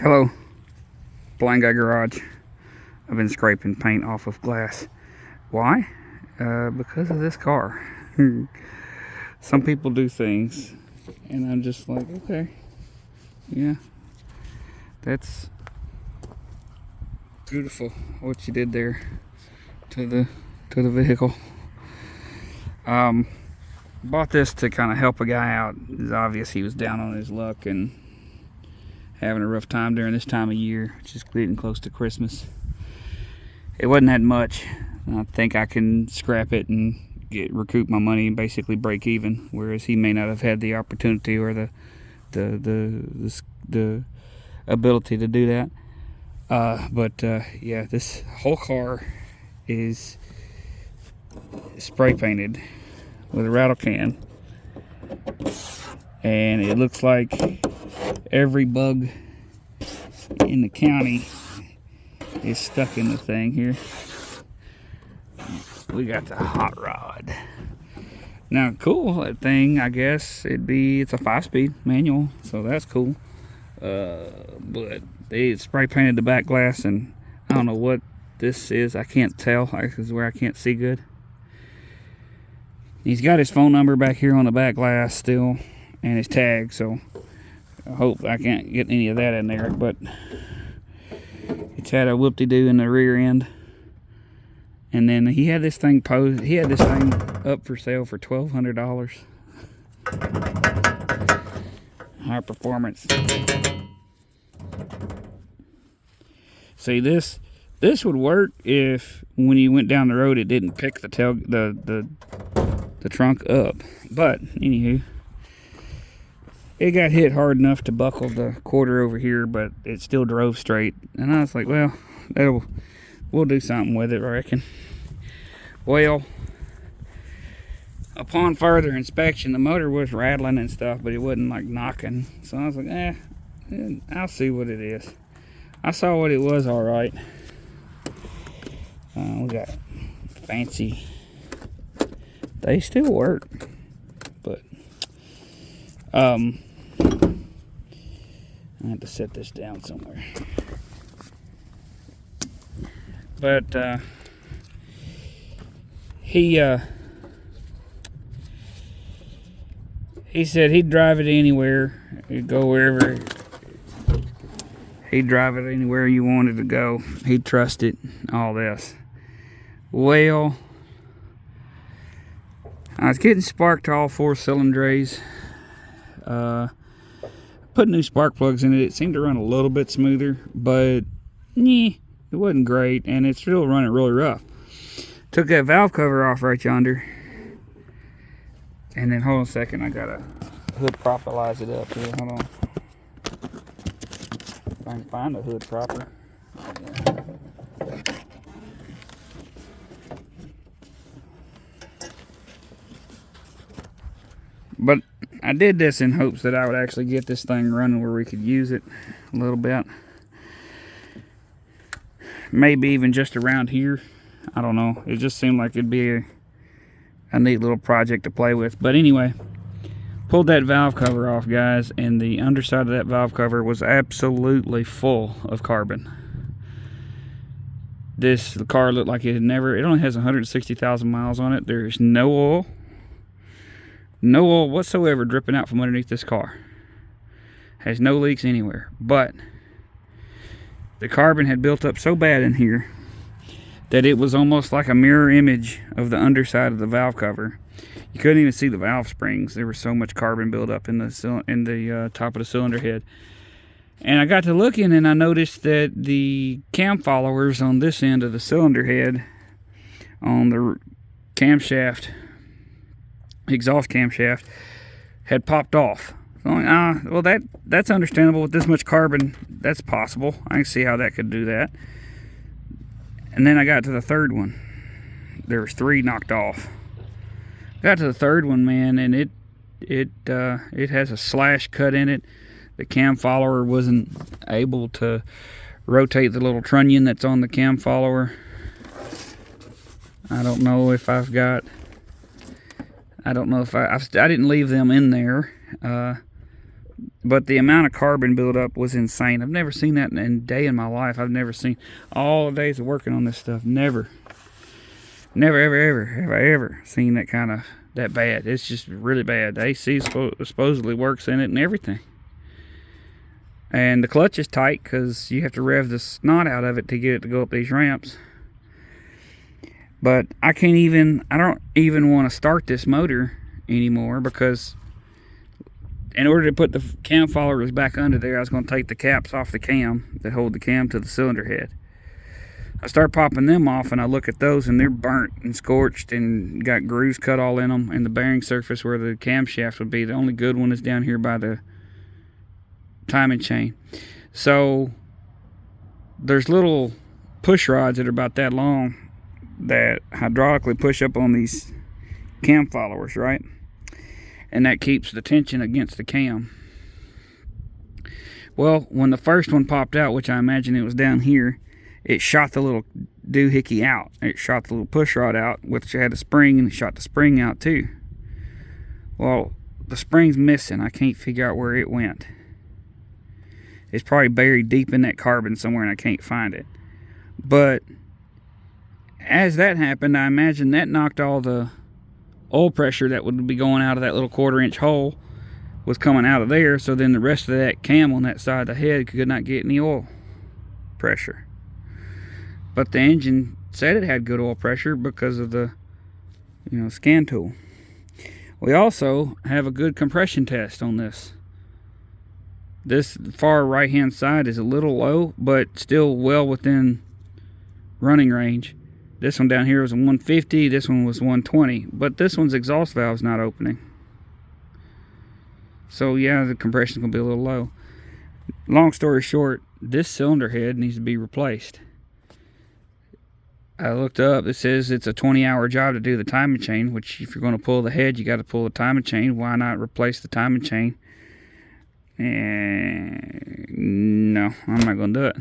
Hello, Blind Guy Garage. I've been scraping paint off of glass. Why? Because of this car. Some people do things, and I'm just like, okay, yeah, that's beautiful what you did there to the vehicle. Bought this to kind of help a guy out. It's obvious he was down on his luck and having a rough time during this time of year, which is getting close to Christmas. It wasn't that much. I think I can scrap it and recoup my money and basically break even, whereas he may not have had the opportunity or the ability to do that. Yeah, this whole car is spray painted with a rattle can, and it looks like every bug in the county is stuck in the thing here. We got the hot rod. Now, cool, that thing, I guess it's a 5-speed manual, so that's cool. But they spray painted the back glass, and I don't know what this is. I can't tell. This is where I can't see good. He's got his phone number back here on the back glass still, and his tag, so I hope I can't get any of that in there. But it's had a whoop-de-doo in the rear end. And then he had this thing up for sale for $1,200. High performance. See, this would work if when you went down the road it didn't pick the trunk up. But anywho, it got hit hard enough to buckle the quarter over here, but it still drove straight. And I was like, well, we'll do something with it, I reckon. Well, upon further inspection, the motor was rattling and stuff, but it wasn't like knocking. So I was like, I'll see what it is. I saw what it was, all right. We got fancy. They still work, but I have to set this down somewhere. But he said he'd drive it anywhere. He'd go wherever. He'd drive it anywhere you wanted to go. He'd trust it. All this. Well, I was getting spark to all 4 cylinders. Put new spark plugs in it. It seemed to run a little bit smoother, but it wasn't great, and it's still running really rough. Took that valve cover off right yonder, and then hold on a second. I gotta hood properlize it up here. Hold on. If I can find the hood proper. But I did this in hopes that I would actually get this thing running where we could use it a little bit. Maybe even just around here. I don't know. It just seemed like it'd be a neat little project to play with. But anyway, pulled that valve cover off, guys, and the underside of that valve cover was absolutely full of carbon. The car looked like it only has 160,000 miles on it. There's no oil. No oil whatsoever dripping out from underneath this car. Has no leaks anywhere. But the carbon had built up so bad in here that it was almost like a mirror image of the underside of the valve cover. You couldn't even see the valve springs. There was so much carbon buildup in the top of the cylinder head. And I got to looking, and I noticed that the cam followers on this end of the cylinder head, on the camshaft, exhaust camshaft, had popped off. So I'm like, well, that's understandable with this much carbon. That's possible. I can see how that could do that. And then I got to the third one. There was 3 knocked off. Got to the third one, man, and it has a slash cut in it. The cam follower wasn't able to rotate the little trunnion that's on the cam follower. I don't know if I didn't leave them in there. But the amount of carbon buildup was insane. I've never seen that in a day in my life. I've never seen all the days of working on this stuff. Never, ever, ever have I ever seen that bad. It's just really bad. The AC supposedly works in it and everything. And the clutch is tight because you have to rev the snot out of it to get it to go up these ramps. But I don't even want to start this motor anymore, because in order to put the cam followers back under there, I was going to take the caps off the cam that hold the cam to the cylinder head. I start popping them off, and I look at those, and they're burnt and scorched and got grooves cut all in them, and the bearing surface where the camshaft would be, the only good one is down here by the timing chain. So there's little push rods that are about that long that hydraulically push up on these cam followers, right? And that keeps the tension against the cam. Well, when the first one popped out, which I imagine it was down here, it shot the little doohickey out. It shot the little push rod out, which had a spring, and it shot the spring out too. Well, the spring's missing. I can't figure out where it went. It's probably buried deep in that carbon somewhere, and I can't find it. But as that happened, I imagine that knocked all the oil pressure that would be going out of that little 1/4-inch hole was coming out of there, so then the rest of that cam on that side of the head could not get any oil pressure. But the engine said it had good oil pressure because of the scan tool. We also have a good compression test on this. This far right hand side is a little low, but still well within running range. This one down here was a 150, this one was 120, but this one's exhaust valve's not opening. So yeah, the compression's gonna be a little low. Long story short, this cylinder head needs to be replaced. I looked up, it says it's a 20-hour job to do the timing chain, which if you're gonna pull the head, you gotta pull the timing chain. Why not replace the timing chain? And no, I'm not gonna do it.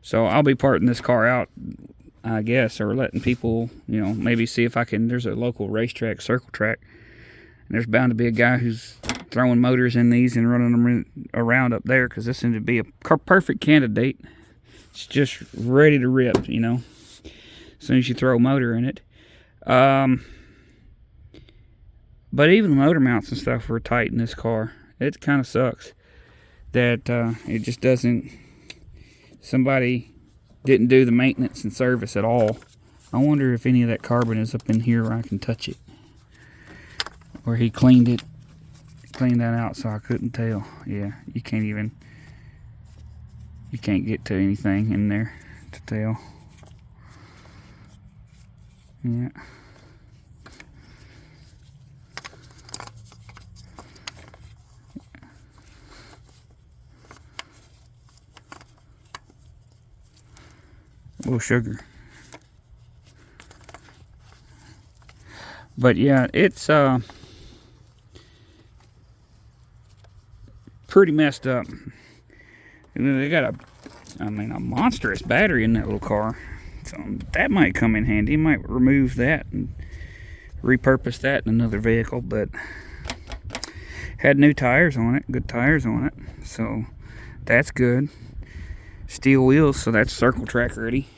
So I'll be parting this car out, I guess, or letting people, maybe see if I can. There's a local racetrack, circle track, and there's bound to be a guy who's throwing motors in these and running them around up there, because this seems to be a perfect candidate. It's just ready to rip, as soon as you throw a motor in it. But even the motor mounts and stuff were tight in this car. It kind of sucks that it just doesn't, somebody didn't do the maintenance and service at all. I wonder if any of that carbon is up in here where I can touch it, where he cleaned that out so I couldn't tell. Yeah, you can't get to anything in there to tell. Yeah. A little sugar. But yeah, it's pretty messed up. And they got a monstrous battery in that little car. So that might come in handy. You might remove that and repurpose that in another vehicle. But had new tires on it, good tires on it. So that's good. Steel wheels, so that's circle track ready.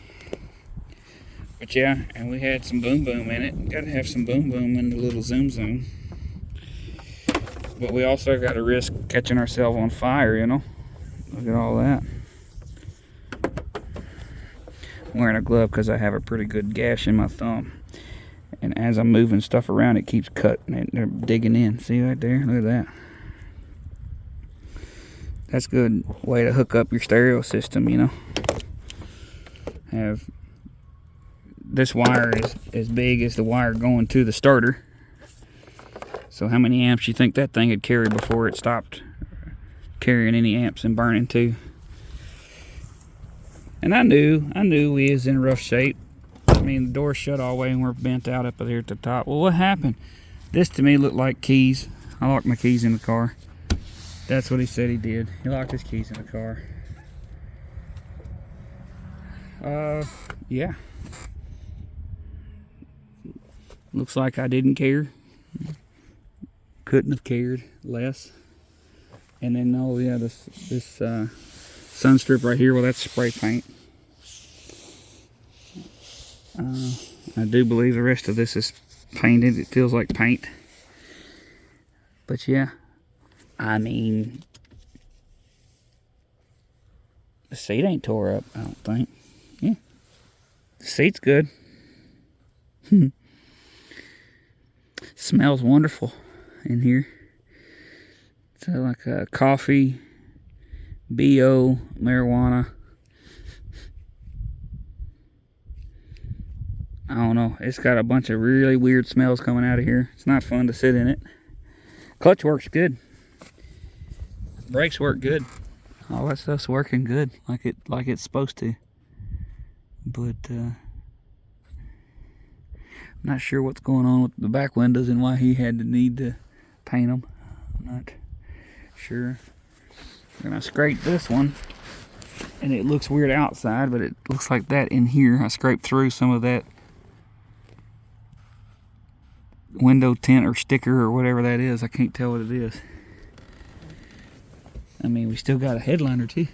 But yeah, and we had some boom boom in it. Gotta have some boom boom in the little zoom zoom. But we also got to risk catching ourselves on fire, Look at all that. I'm wearing a glove because I have a pretty good gash in my thumb. And as I'm moving stuff around, it keeps cutting it. They're digging in. See right there? Look at that. That's a good way to hook up your stereo system, Have this wire is as big as the wire going to the starter. So how many amps you think that thing had carried before it stopped carrying any amps and burning too? And I knew we was in rough shape. The door's shut all the way and we're bent out up there at the top. Well, what happened? This to me looked like keys. I locked my keys in the car. That's what he said he did. He locked his keys in the car. Yeah. Looks like I didn't care. Couldn't have cared less. And then, oh yeah, this sun strip right here, well, that's spray paint. I do believe the rest of this is painted. It feels like paint. But yeah, I mean, the seat ain't tore up, I don't think. Yeah, the seat's good. Smells wonderful in here. It's like a coffee, BO, marijuana. I don't know. It's got a bunch of really weird smells coming out of here. It's not fun to sit in it. Clutch works good. Brakes work good. All that stuff's working good, like it's supposed to. But I'm not sure what's going on with the back windows and why he had the need to paint them. I'm not sure. And I scraped this one, and it looks weird outside, but it looks like that in here. I scraped through some of that window tint or sticker or whatever that is. I can't tell what it is. I mean, we still got a headliner too.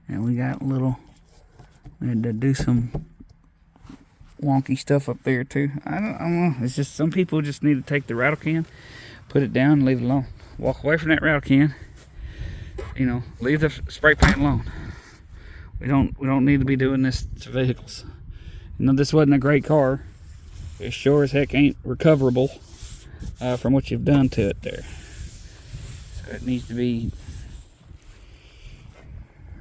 And we got we had to do some wonky stuff up there too. I don't know. It's just some people just need to take the rattle can, put it down and leave it alone. Walk away from that rattle can. You know, leave the spray paint alone. We don't need to be doing this to vehicles. You know, this wasn't a great car. It sure as heck ain't recoverable from what you've done to it there. So it needs to be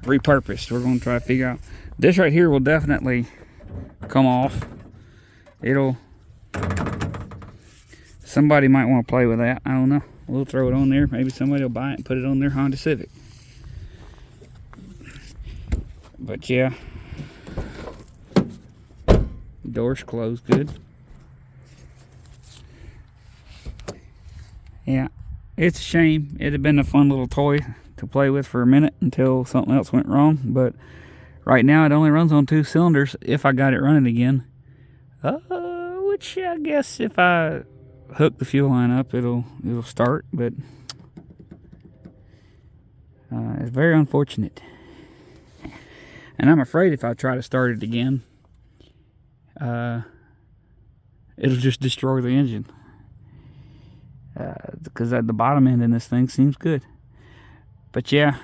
repurposed. We're going to try to figure out. This right here will definitely come off. Somebody might want to play with that. I don't know. We'll throw it on there. Maybe somebody will buy it and put it on their Honda Civic. But yeah. Doors closed good. Yeah, it's a shame. It'd have been a fun little toy to play with for a minute until something else went wrong. But right now it only runs on 2 cylinders if I got it running again. Which I guess if I hook the fuel line up, it'll start. But it's very unfortunate. And I'm afraid if I try to start it again, it'll just destroy the engine. Because at the bottom end in this thing seems good. But yeah.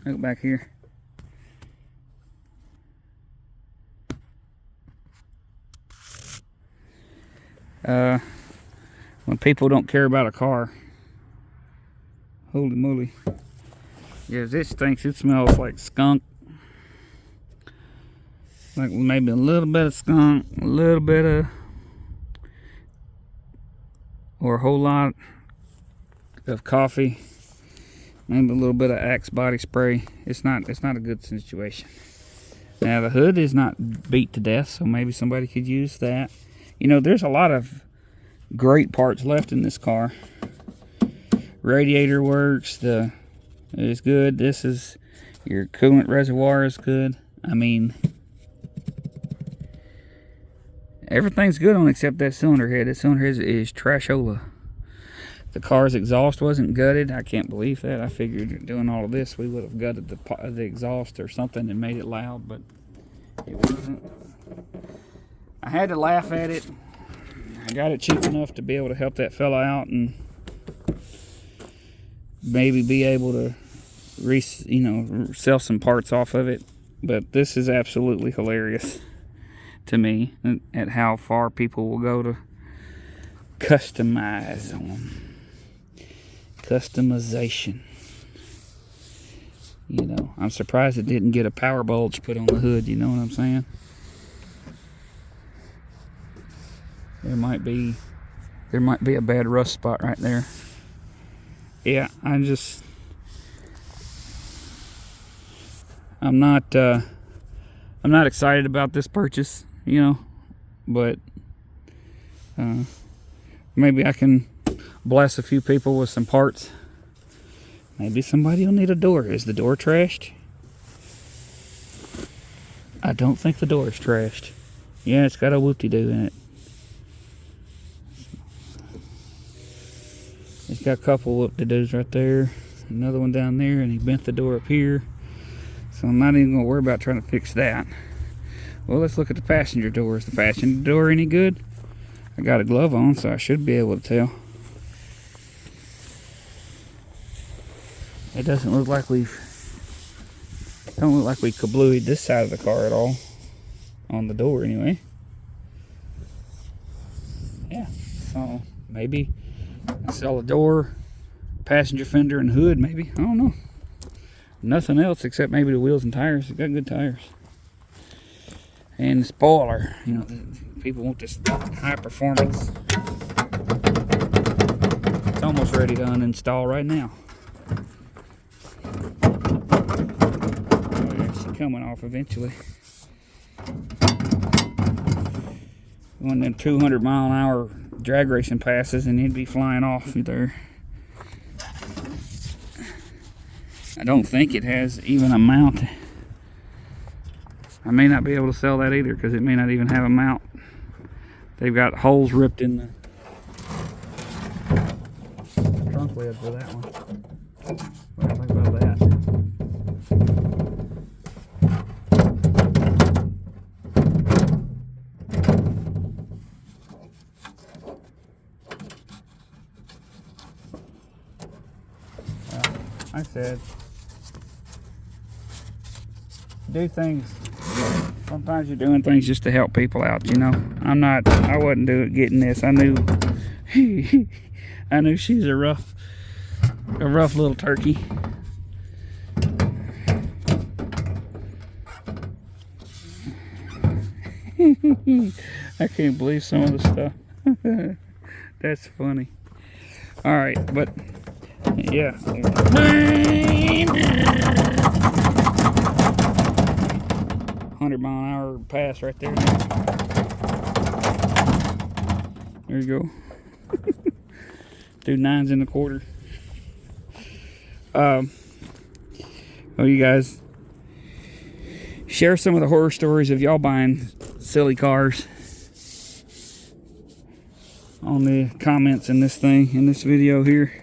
Look back here. When people don't care about a car. Holy moly. Yeah, this thinks it smells like skunk. Like maybe a little bit of skunk, a little bit of, or a whole lot of coffee, maybe a little bit of Axe body spray. It's not a good situation. Now the hood is not beat to death, so maybe somebody could use that. You know, there's a lot of great parts left in this car. Radiator works. It's good. This is your coolant reservoir is good. I mean, everything's good on except that cylinder head. That cylinder head is trashola. The car's exhaust wasn't gutted. I can't believe that. I figured doing all of this, we would have gutted the exhaust or something and made it loud, but it wasn't. I had to laugh at it. I got it cheap enough to be able to help that fella out and maybe be able to sell some parts off of it. But this is absolutely hilarious to me at how far people will go to customize on them. Customization. You know, I'm surprised it didn't get a power bulge put on the hood, you know what I'm saying? There might be a bad rust spot right there. Yeah, I'm not excited about this purchase, you know, but maybe I can bless a few people with some parts. Maybe somebody will need a door. Is the door trashed? I don't think the door is trashed. Yeah, it's got a whoop-de-doo in it. He's got a couple whoop-de-doos right there. Another one down there, and he bent the door up here. So I'm not even going to worry about trying to fix that. Well, let's look at the passenger door. Is the passenger door any good? I got a glove on, so I should be able to tell. It doesn't look like we kablooied this side of the car at all. On the door, anyway. Yeah, so maybe sell a door, passenger fender, and hood, maybe. I don't know. Nothing else except maybe the wheels and tires. It's got good tires. And the spoiler. You know, people want this high performance. It's almost ready to uninstall right now. Oh, yeah, she's coming off eventually. One of them 200-mile-an-hour drag racing passes, and he'd be flying off there. I don't think it has even a mount. I may not be able to sell that either because it may not even have a mount. They've got holes ripped in the trunk lid for that one. What do you think about that? I said, do things. Sometimes you're doing things just to help people out, you know. I wasn't getting this. I knew she's a rough little turkey. I can't believe some of the stuff. That's funny. All right, but yeah. 100-mile-an-hour pass right there. There you go. Do 9s and a quarter. Well, you guys share some of the horror stories of y'all buying silly cars on the comments in this video here.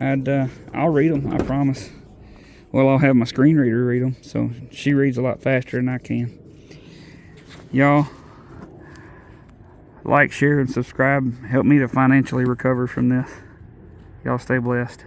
I'll read them, I promise. Well, I'll have my screen reader read them, so she reads a lot faster than I can. Y'all, like, share, and subscribe. Help me to financially recover from this. Y'all stay blessed.